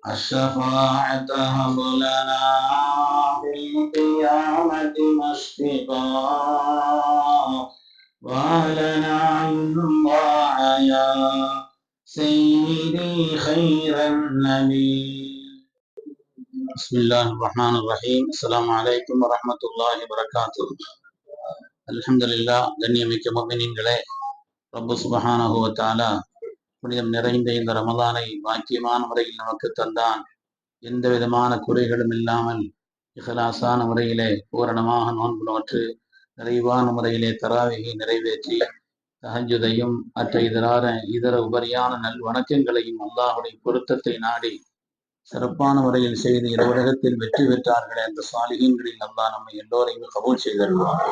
الشفاعة هب لنا في القيامة مشفقا وأهلنا الله يا سيدي خير النبي. بسم الله الرحمن الرحيم. السلام عليكم ورحمة الله وبركاته. الحمد لله. கண்ணியமிக்க முஃமினீன்களே, ரப்பு சுப்ஹானஹு வ தஆலா புனிதம் நிறைந்த இந்த ரமலானை பாக்கியமான முறையில் நமக்கு தந்தான். எந்த விதமான குறைகளும் இல்லாமல் இஹ்லாஸான முறையிலே பூரணமாக நோன்பு நோற்று நிறைவான முறையிலே தராவிகை நிறைவேற்றி தஹஜ்ஜுதையும் மற்ற இதர உபரியான நல் வணக்கங்களையும் அல்லாஹுடைய பொருத்தத்தை நாடி சிறப்பான முறையில் செய்து இரு உலகத்தில் வெற்றி பெற்றார்களே அந்த சாலிஹீன்களில் அல்லாஹ் நம்மை எல்லோரையும் கபூல் செய்திருக்கிறார்.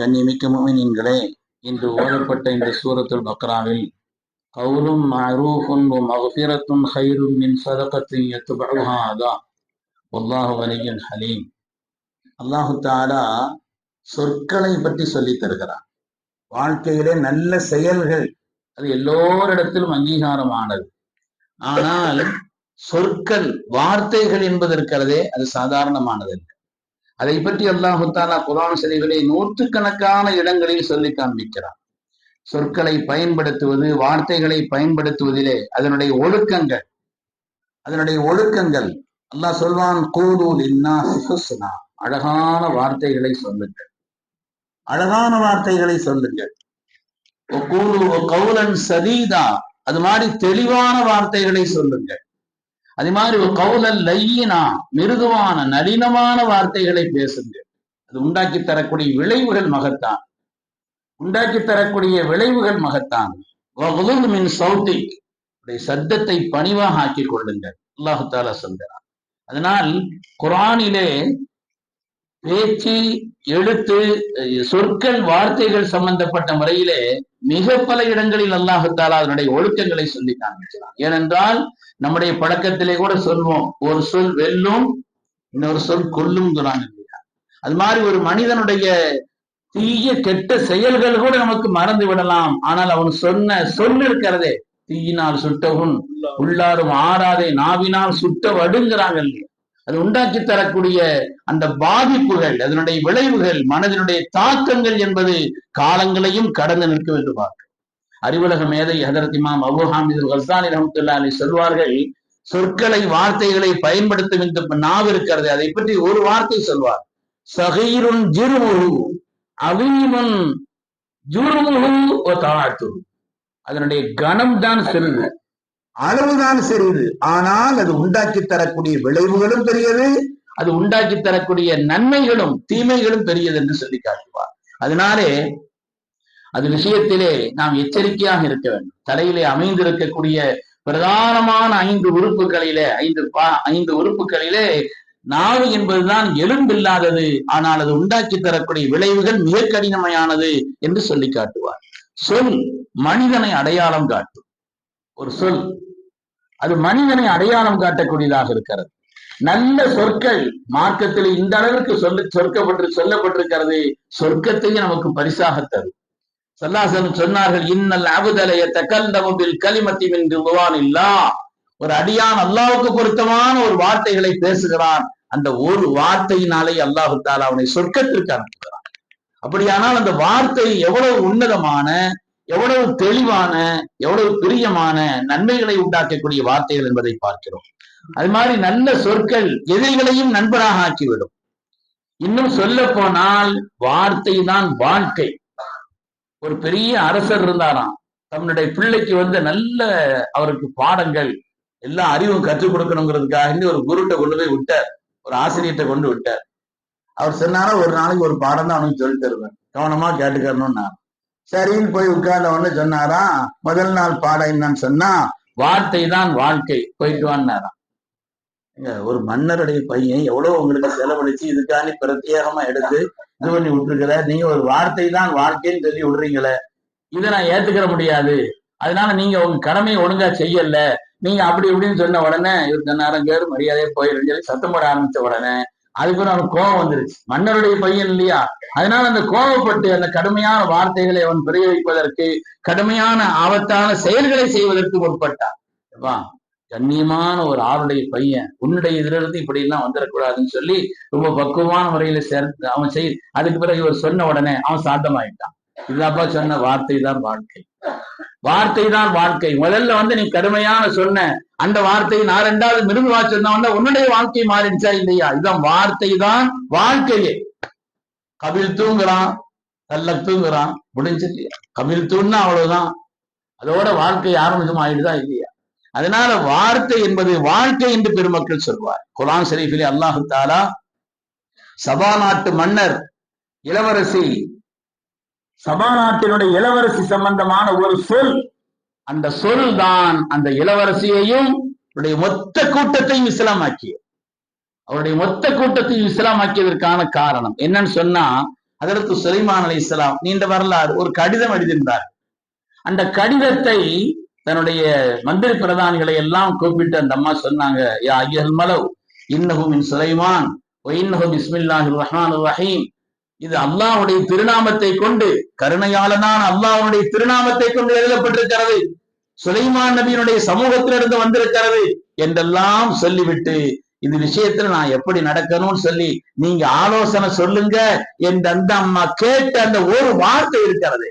கண்ணியமிக்க முஃமினீன்களே, இன்று ஓதப்பட்ட இந்த சூரத்துல் பக்ராவில் கவுலும் மஅரூஃபுன் வ மக்ஃபிரத்துன் கைரும் மின் ஸதகத்தின் யத்பஉஹா அதா வல்லாஹு கனிய்யுன் ஹலீம். அல்லாஹு தஆலா சொற்களை பற்றி சொல்லித் தருகிறார். வாழ்க்கையிலே நல்ல செயல்கள் அது எல்லோரிடத்திலும் அங்கீகாரமானது. ஆனால் சொற்கள், வார்த்தைகள் என்பது இருக்கிறதே, அது சாதாரணமானது. அதை பற்றி அல்லாஹு தஆலா குர்ஆன் ஷரீஃபிலே நூற்றுக்கணக்கான இடங்களில் சொல்லி காண்பிக்கிறார். சொற்களை பயன்படுத்துவது, வார்த்தைகளை பயன்படுத்துவதிலே அதனுடைய ஒழுக்கங்கள் அல்லாஹ் சொல்வான், கூலு லின்னாஸி ஹுஸ்னா, அழகான வார்த்தைகளை சொல்லுங்கள், அழகான வார்த்தைகளை சொல்லுங்கள். கூலு கௌலன் சதீதா, அது மாதிரி தெளிவான வார்த்தைகளை சொல்லுங்கள். அது மாதிரி கௌலன் லையினா, மிருதுவான நளினமான வார்த்தைகளை பேசுங்கள். அது உண்டாக்கி தரக்கூடிய விளைவுகள் மகத்தான். சத்தத்தை பணிவாக ஆக்கிக் கொள்ளுங்கள், அல்லாஹு தஆலா சொல்கிறார். அதனால் குர்ஆனிலே பேச்சு, எழுத்து, சொற்கள், வார்த்தைகள் சம்பந்தப்பட்ட முறையிலே மிக பல இடங்களில் அல்லாஹு தஆலா அதனுடைய ஒழுக்கங்களை சொல்லி காண்பிக்கிறார். ஏனென்றால் நம்முடைய பழக்கத்திலே கூட சொல்வோம், ஒரு சொல் வெல்லும், இன்னொரு சொல் கொல்லும் குர்ஆன் இல்லையா? அது மாதிரி ஒரு மனிதனுடைய தீய கெட்ட செயல்கள் கூட நமக்கு மறந்து விடலாம். ஆனால் அவன் சொன்ன சொல் இருக்கிறதே, தீயினால் சுட்டவுன் உள்ளாரும் ஆறாதே நாவினால் சுட்ட வடுங்கிறாங்க இல்லையா? அது உண்டாக்கி தரக்கூடிய அந்த பாதிப்புகள், அதனுடைய விளைவுகள், மனதினுடைய தாக்கங்கள் என்பது காலங்களையும் கடந்து நிற்கும் என்று பார்க்கிறோம். அறிவுலக மேதை ஹதரத் இமாம் அபூ ஹாமித் அல்-கஸ்ஸாலி ரஹ்மத்துல்லாஹி அலைஹி சொல்வார்கள், சொற்களை, வார்த்தைகளை பயன்படுத்தும் இந்த நாவு இருக்கிறது, அதை பற்றி ஒரு வார்த்தை சொல்வார், சகீருன் ஜிர்முஹு அவீமுன் ஜுர்முஹு வ தஆத்துஹு. அதனுடைய கனம் தான் சிறிது, அளவுதான் சிறிது, ஆனால் அது உண்டாக்கி தரக்கூடிய விளைவுகளும் பெரியது, அது உண்டாக்கி தரக்கூடிய நன்மைகளும் தீமைகளும் பெரியது என்று சொல்லி காட்டுவார். அதனாலே அது விஷயத்திலே நாம் எச்சரிக்கையாக இருக்க வேண்டும். தலையிலே அமைந்திருக்கக்கூடிய பிரதானமான 5 உறுப்புகளிலே நாவு என்பதுதான் எலும்பில்லாதது, ஆனால் அது உண்டாக்கி தரக்கூடிய விளைவுகள் மிக கடினமையானது என்று சொல்லி காட்டுவார். சொல் மனிதனை அடையாளம் காட்டும். ஒரு சொல் அது மனிதனை அடையாளம் காட்டக்கூடியதாக இருக்கிறது. நல்ல சொற்கள் மார்க்கத்தில் இந்த அளவிற்கு சொல்லப்பட்டிருக்கிறது, சொர்க்கத்தையும் நமக்கு பரிசாக தரும். ஸல்லல்லாஹு அலைஹி வஸல்லம் சொன்னார்கள், இன்னல் அப்த யதகல்லமு பில் கலிமத்தி மின் ரிضوانில்லாஹ். ஒரு அடியான் அல்லாஹ்வுக்கு பொருத்தமான ஒரு வார்த்தைகளை பேசுகிறான், அந்த ஒரு வார்த்தையினாலே அல்லாஹ் தஆலா அவனை சொர்க்கத்திற்கு அனுப்புகிறான். அப்படியானால் அந்த வார்த்தை எவ்வளவு உன்னதமான, எவ்வளவு தெளிவான, எவ்வளவு பிரியமான நன்மைகளை உண்டாக்கக்கூடிய வார்த்தைகள் என்பதை பார்க்கிறோம். அது மாதிரி நல்ல சொற்கள் எதிரிகளையும் நண்பராக ஆக்கிவிடும். இன்னும் சொல்ல போனால் வார்த்தை தான் வாழ்க்கை. ஒரு பெரிய அரசர் இருந்தாராம், தன்னுடைய பிள்ளைக்கு நல்ல அவருக்கு பாடங்கள் எல்லா அறிவும் கற்றுக் கொடுக்கணுங்கிறதுக்காக ஒரு குருட்ட கொண்டு போய் விட்டார், ஒரு ஆசிரியர்கிட்ட கொண்டு விட்டார். அவர் சொன்னாரா, ஒரு நாளைக்கு ஒரு பாடம் தான் அவனுக்கு சொல்லி தருவேன், கவனமா கேட்டுக்கணும்னா. சரின்னு போய் உட்கார்ந்த சொன்னாரா, முதல் நாள் பாடம் என்னன்னு சொன்னா, வார்த்தை தான் வாழ்க்கை, போயிட்டு வான்னாராம். ஒரு மன்னருடைய பையன் எவ்வளவு உங்களுக்கு செலவழிச்சு இதுக்காண்டி பிரத்யேகமா எடுத்து இது பண்ணி விட்டுருக்கிற, நீங்க ஒரு வார்த்தை தான் வாழ்க்கைன்னு சொல்லி விடுறீங்களே, இதை நான் ஏத்துக்கிற முடியாது, அதனால நீங்க உங்க கடமையை ஒழுங்கா செய்யல, நீங்க அப்படி இப்படின்னு சொன்ன உடனே இவர் சொன்னாரம் கேடு மரியாதையை போயிருந்து சொல்லி சத்தம் போட ஆரம்பிச்ச உடனே அதுக்கு அவனுக்கு கோபம் வந்துருச்சு. மன்னருடைய பையன் இல்லையா? அதனால அந்த கோபப்பட்டு அந்த கடுமையான வார்த்தைகளை அவன் பிரயோகிப்பதற்கு, கடுமையான ஆபத்தான செயல்களை செய்வதற்கு முற்பட்டான். கண்ணியமான ஒரு ஆளுடைய பையன், உன்னுடைய இதுல இருந்து இப்படி எல்லாம் வந்துடக்கூடாதுன்னு சொல்லி ரொம்ப பக்குவமான முறையில சேர்த்து அவன் அதுக்கு பிறகு இவர் சொன்ன உடனே அவன் சாந்தமாயிட்டான். இதாப்பா சொன்ன வார்த்தை தான் வாழ்க்கை, வார்த்தை தான் வாழ்க்கை. முதல்ல நீ கடுமையான சொன்ன அந்த வார்த்தை நான் ரெண்டாவது மிருதுவா சொன்ன உன்னுடைய வாழ்க்கை மாறிடுச்சா இல்லையா? இதுதான் வார்த்தை தான் வாழ்க்கையே. கபில் தூங்குறான், தல்ல தூங்குறான், முடிஞ்சு இல்லையா? கபில் தூன்னா அவ்வளவுதான், அதோட வாழ்க்கை ஆரம்பிச்சும் ஆயிடுதா இல்லையா? அதனால வார்த்தை என்பது வாழ்க்கை என்று பெருமக்கள் சொல்வார். குர்ஆன் ஷரீஃபிலே அல்லாஹு தஆலா சபா நாட்டு மன்னர் இளவரசி, சபா நாட்டினுடைய இளவரசி சம்பந்தமான ஒரு சொல், அந்த சொல் தான் அந்த இளவரசியையும் மொத்த கூட்டத்தையும் இஸ்லாமாக்கிய, அவருடைய மொத்த கூட்டத்தையும் இஸ்லாமாக்கியதற்கான காரணம் என்னன்னு சொன்னா, ஹஜ்ரத் சுலைமான் அலைஹிஸ்ஸலாம் நீண்ட வரலாறு, ஒரு கடிதம் எழுதியிருந்தார். அந்த கடிதத்தை தன்னுடைய மந்திரி பிரதானிகளை எல்லாம் கூப்பிட்டு அந்த அம்மா சொன்னாங்க, யா ஐயல் மலவ் இன்னஹு மின் சுலைமான் வ இன்னஹு பிஸ்மில்லாஹிர் ரஹ்மானிர் ரஹீம். இது அல்லாஹ்வுடைய திருநாமத்தை கொண்டு, கருணையாளனான அல்லாஹ்வுடைய திருநாமத்தை கொண்டு எழுதப்பட்டிருக்கிறது, சுலைமான் நபியினுடைய சமூகத்திலிருந்து வந்திருக்கிறது என்றெல்லாம் சொல்லிவிட்டு, இந்த விஷயத்துல நான் எப்படி நடக்கணும்னு சொல்லி நீங்க ஆலோசனை சொல்லுங்க என்று அந்த அம்மா கேட்ட அந்த ஒரு வார்த்தை இருக்கிறது.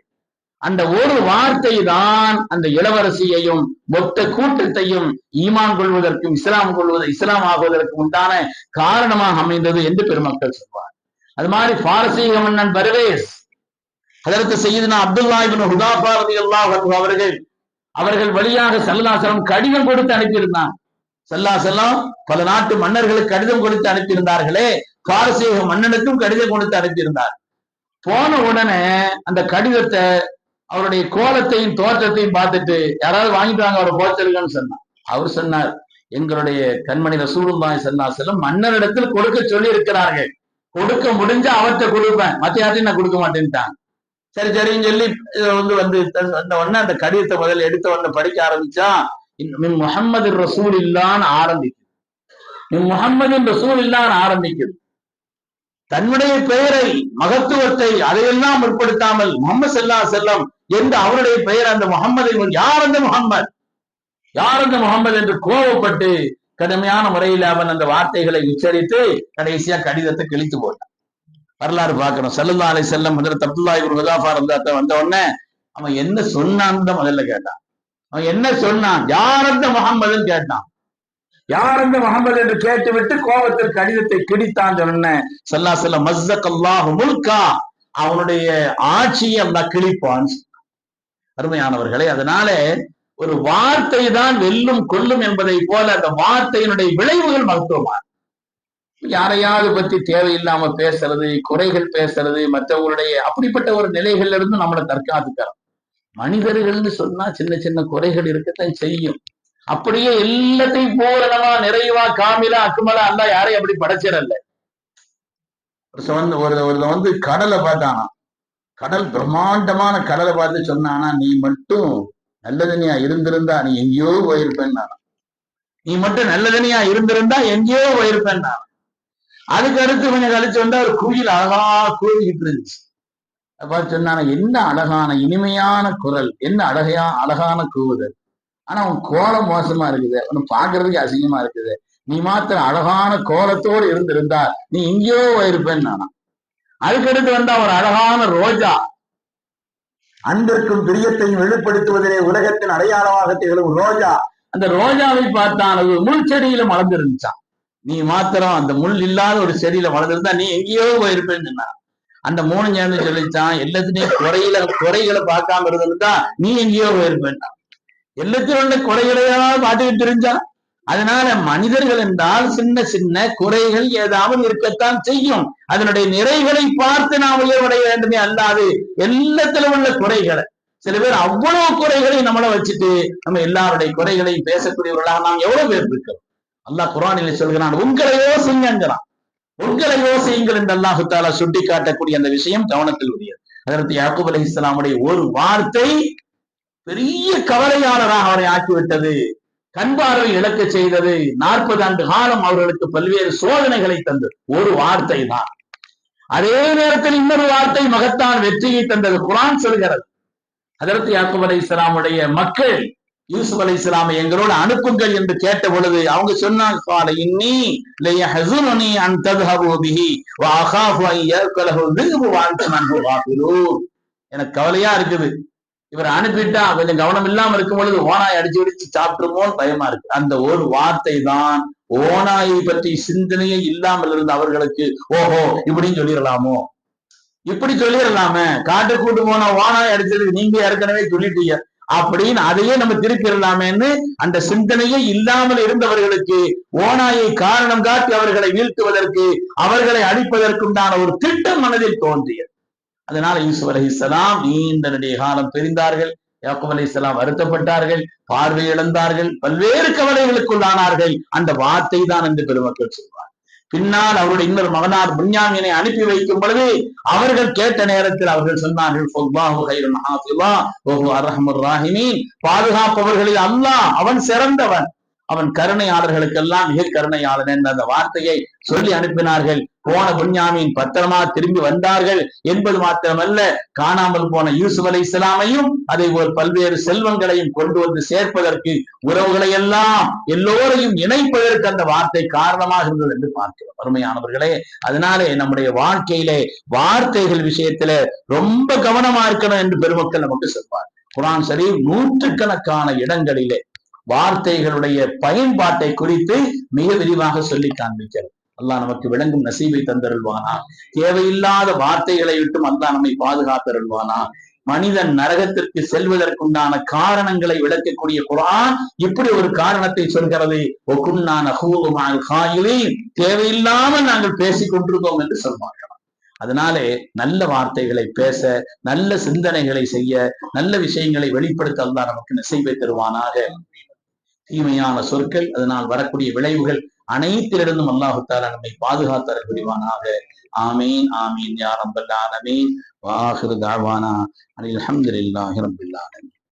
அந்த ஒரு வார்த்தை தான் அந்த இளவரசியையும் மொத்த கூட்டத்தையும் ஈமான் கொள்வதற்கும் இஸ்லாம் ஆகுவதற்கு உண்டான காரணமாக அமைந்தது என்று பெருமக்கள் சொல்வார். அது மாதிரி பாரசீக மன்னன் பர்வேஸ், ஹஜ்ரத் சய்யிதுனா அப்துல்லா இப்னு ஹுதாஃபா ரலியல்லாஹு அன்ஹு அவர்கள் வழியாக ஸல்லல்லாஹு அலைஹி வஸல்லம் கடிதம் கொடுத்து அனுப்பியிருந்தார். ஸல்லல்லாஹு அலைஹி வஸல்லம் பல நாட்டு மன்னர்களுக்கு கடிதம் கொடுத்து அனுப்பியிருந்தார்களே, பாரசீக மன்னனுக்கும் கடிதம் கொடுத்து அனுப்பியிருந்தார். போன உடனே அந்த கடிதத்தை, அவருடைய கோலத்தையும் தோற்றத்தையும் பார்த்துட்டு யாராவது வாங்கிட்டு வாங்க அவரை போச்சலுங்கன்னு சொன்னார். அவர் சொன்னார், எங்களுடைய கண்மணி ரசூலுல்லாஹி ஸல்லல்லாஹு அலைஹி வஸல்லம் மன்னரிடத்தில் கொடுக்க சொல்லி இருக்கிறார்கள், கொடுக்க முடிஞ்சா அவர்கிட்ட கொடுப்பேன், மத்த யார்ட்டையும் நான் கொடுக்க மாட்டேன்ட்டாங்க. சரி சரின்னு சொல்லி அந்த உடனே அந்த கடிதத்தை முதல்ல எடுத்த உடனே படிக்க ஆரம்பிச்சா, மின் முஹம்மது ரசூலில்லான்னு ஆரம்பிக்குது, மின் முஹம்மதின் ரசூலில்லான்னு ஆரம்பிக்குது. தன்னுடைய பெயரை, மகத்துவத்தை அதையெல்லாம் முற்படுத்தாமல் முஹம்மது ஸல்லல்லாஹு அலைஹி வஸல்லம் என்று அவருடைய பெயர், அந்த முஹம்மதை யார் அந்த முஹம்மது, யார் அந்த முஹம்மது என்று கோபப்பட்டு கடுமையான முறையில் அவன் அந்த வார்த்தைகளை உச்சரித்து கடைசியா கடிதத்தை கிழித்து போட்டான். வரலாறு பார்க்கணும். ஸல்லல்லாஹு அலைஹி வஸல்லம் ஹஜ்ரத் அப்துல்லா இப்னு ஹுதாஃபா ரலியல்லாஹு வந்த உடனே அவன் என்ன சொன்னான்னு முதல்ல கேட்டான். அவன் என்ன சொன்னான், யார் அந்த முஹம்மதுன்னு கேட்டான். யார் அந்த முஹம்மது என்று கேட்டுவிட்டு கோபத்தில் கடிதத்தை கிழித்தான். சொன்ன ஸல்லல்லாஹு அலைஹி வஸல்லம் மஸ்ஸகல்லாஹு முல்கா, அவனுடைய ஆட்சியை அல்லாஹ் கிழிப்பான். அருமையானவர்களே, அதனால ஒரு வார்த்தை தான் வெல்லும் கொல்லும் என்பதை போல அந்த வார்த்தையினுடைய விளைவுகள் மகத்துவமான. யாரையாவது பத்தி தேவையில்லாம பேசுறது, குறைகள் பேசுறது, மற்றவங்களுடைய அப்படிப்பட்ட ஒரு நிலைகள்ல இருந்து நம்மளை தற்காத்துக்கிறோம். மனிதர்கள்னு சொன்னா சின்ன சின்ன குறைகள் இருக்கத்தான் செய்யும். அப்படியே எல்லாத்தையும் பூரணமா நிறைவா காமிலா அக்குமலா அல்ல யாரையும் அப்படி படைச்சிடல. ஒரு கடலை பார்த்தானா, கடல் பிரம்மாண்டமான கடலை பார்த்து சொன்னானா, நீ மட்டும் நல்லதனியா இருந்திருந்தா நீ எங்கேயோ போயிருப்பேன், நீ மட்டும் நல்லதனியா இருந்திருந்தா எங்கேயோ போயிருப்பேன். அதுக்கு அடுத்து கொஞ்சம் கழிச்சு வந்தா ஒரு குயில் அழகா கூவிக்கிட்டு இருந்துச்சு. அப்ப சொன்னான, என்ன அழகான இனிமையான குரல், என்ன அழகான கூவுதல், ஆனா அவன் கோலம் மோசமா இருக்குது, அவனு பாக்குறதுக்கு அசிங்கமா இருக்குது, நீ மாத்திரம் அழகான கோலத்தோடு இருந்திருந்தா நீ எங்கேயோ போயிருப்பேன்னு நானா. அதுக்கடுத்து வந்தா ஒரு அழகான ரோஜா, அன்பிற்கும் பிரியத்தையும் வெளிப்படுத்துவதிலே உலகத்தின் அடையாளமாக திகழும் ரோஜா. அந்த ரோஜாவை பார்த்தான், அது முள் செடியில மலர்ந்திருந்துச்சான். நீ மாத்திரம் அந்த முள் இல்லாத ஒரு செடியில வளர்ந்துருந்தா நீ எங்கேயோ போயிருப்பேன்னு சொன்னா. அந்த மூணு சேர்ந்து சொல்லிச்சான், எல்லாத்துலயும் குறைகளை பார்க்காம இருந்திருந்தா நீ எங்கேயோ போயிருப்பேன்னா. எல்லாத்தையும் உள்ள குறைகளையாவது பார்த்துக்கிட்டு தெரிஞ்சா. அதனால மனிதர்கள் என்றால் சின்ன சின்ன குறைகள் ஏதாவது இருக்கத்தான் செய்யும். அதனுடைய நிறைகளை பார்த்து நாம் உயர்வடைய வேண்டுமே அல்லாது எல்லாத்திலும் உள்ள குறைகளை, சில பேர் அவ்வளவு குறைகளை நம்மளை வச்சுட்டு நம்ம எல்லாருடைய குறைகளையும் பேசக்கூடியவர்களாக நாம் எவ்வளவு பேர் இருக்கிறோம். அல்லாஹ் குர்ஆனிலே சொல்கிறான், உங்களை யோசிங்கிறான், உங்களை யோசியுங்கள் என்று அல்லாஹு தஆலா சுட்டி காட்டக்கூடிய அந்த விஷயம் கவனத்தில் உரியது. ஹஜ்ரத் யாக்கூப் அலைஹிஸ்ஸலாமுடைய ஒரு வார்த்தை பெரிய கவலையாளராக அவரை ஆக்கிவிட்டது, கண் பார்வை இழக்க செய்தது, 40 ஆண்டு காலம் அவர்களுக்கு பல்வேறு சோதனைகளை தந்தது. ஒரு வார்த்தை தான். அதே நேரத்தில் இன்னொரு வார்த்தை மகத்தான் வெற்றியை தந்தது. குர்ஆன் சொல்கிறது, ஹஜ்ரத் யாக்கூப் அலைஹிஸ்ஸலாமுடைய மக்கள் யூசுப் அலைஹிஸ்ஸலாமை எங்களோடு அனுப்புங்கள் என்று கேட்ட பொழுது அவங்க சொன்னாங்க, கால இன்னி லயஹ்ஸுனனி அன் தذهبوا به واخاف ان ياكله الذئب وانتم عنه غافلون. எனக்கு கவலையா இருக்குது, இவர் அனுப்பிட்டா கொஞ்சம் கவனம் இல்லாம இருக்கும் பொழுது ஓனாய் அடிச்சு அடிச்சு சாப்பிட்டுருமோன்னு பயமா இருக்கு. அந்த ஒரு வார்த்தை தான் ஓனாயை பற்றி சிந்தனையே இல்லாமல் இருந்த அவர்களுக்கு ஓஹோ இப்படின்னு சொல்லிடலாமோ, இப்படி சொல்லிடலாமே, காட்டு கூட்டு போன ஓனாய் அடிச்சது நீங்க ஏற்கனவே சொல்லிட்டீங்க அப்படின்னு அதையே நம்ம திருப்பிடலாமேன்னு அந்த சிந்தனையே இல்லாமல் இருந்தவர்களுக்கு ஓனாயை காரணம் காட்டி அவர்களை வீழ்த்துவதற்கு, அவர்களை அழிப்பதற்குண்டான ஒரு திட்டம் மனதில் தோன்றியது. அதனால யூசுப் அலைஹிஸ்ஸலாம் நீண்ட நெடிய காலம் பிரிந்தார்கள். யாக்கூப் அலைஹிஸ்ஸலாம் வருத்தப்பட்டார்கள், பார்வை இழந்தார்கள், பல்வேறு கவலைகளுக்குள்ளானார்கள். அந்த வார்த்தை தான் என்று பெருமக்கள் சொல்வார். பின்னால் அவருடைய இன்னொரு மகனார் புன்யாமீனை அனுப்பி வைக்கும் பொழுது அவர்கள் கேட்ட நேரத்தில் அவர்கள் சொன்னார்கள், பாதுகாப்பவர்களில் அல்லாஹ் அவன் சிறந்தவன், அவன் கருணையாளர்களுக்கெல்லாம் மிக கருணையாளன் என்ற அந்த வார்த்தையை சொல்லி அனுப்பினார்கள். போன புன்யாமீன் பத்திரமா திரும்பி வந்தார்கள் என்பது மாத்திரமல்ல, காணாமல் போன யூசுப் அலைஹிஸ்ஸலாமையும் அதே போல் பல்வேறு செல்வங்களையும் கொண்டு வந்து சேர்ப்பதற்கு, உறவுகளை எல்லாம் எல்லோரையும் இணைப்பதற்கு அந்த வார்த்தை காரணமாக இருந்தது என்று பார்க்கிறோம். அருமையானவர்களே, அதனாலே நம்முடைய வாழ்க்கையிலே வார்த்தைகள் விஷயத்துல ரொம்ப கவனமா இருக்கணும் என்று பெருமக்கள் நமக்கு சொல்வார். குர்ஆன் ஷரீஃப் நூற்றுக்கணக்கான இடங்களிலே வார்த்தைகளுடைய பயன்பாட்டை குறித்து மிக விரிவாக சொல்லி காண்பிக்கிறது. அல்லாஹ் நமக்கு விளங்கும் நசீபை தந்தருள்வானா. தேவையில்லாத வார்த்தைகளை விட்டும் அல்லாஹ் நம்மை பாதுகாத்தருள்வானா. மனிதன் நரகத்திற்கு செல்வதற்குண்டான காரணங்களை விளக்கக்கூடிய குர்ஆன் இப்படி ஒரு காரணத்தை சொல்கிறது, தேவையில்லாமல் நாங்கள் பேசிக் கொண்டிருந்தோம் என்று சொல்வார்கள். அதனாலே நல்ல வார்த்தைகளை பேச, நல்ல சிந்தனைகளை செய்ய, நல்ல விஷயங்களை வெளிப்படுத்த அல்லாஹ் நமக்கு நசீபை தருவானாக. தீமையான சொற்கள், அதனால் வரக்கூடிய விளைவுகள் அனைத்திலிருந்தும் அல்லாஹு தஆலா நம்மை பாதுகாத்தல் புரிவானாக. ஆமீன் ஆமீன் யா ரப்பல் ஆலமீன். வ ஆகிரு தஅவானா அனில் ஹம்துலில்லாஹி ரப்பில் ஆலமீன்.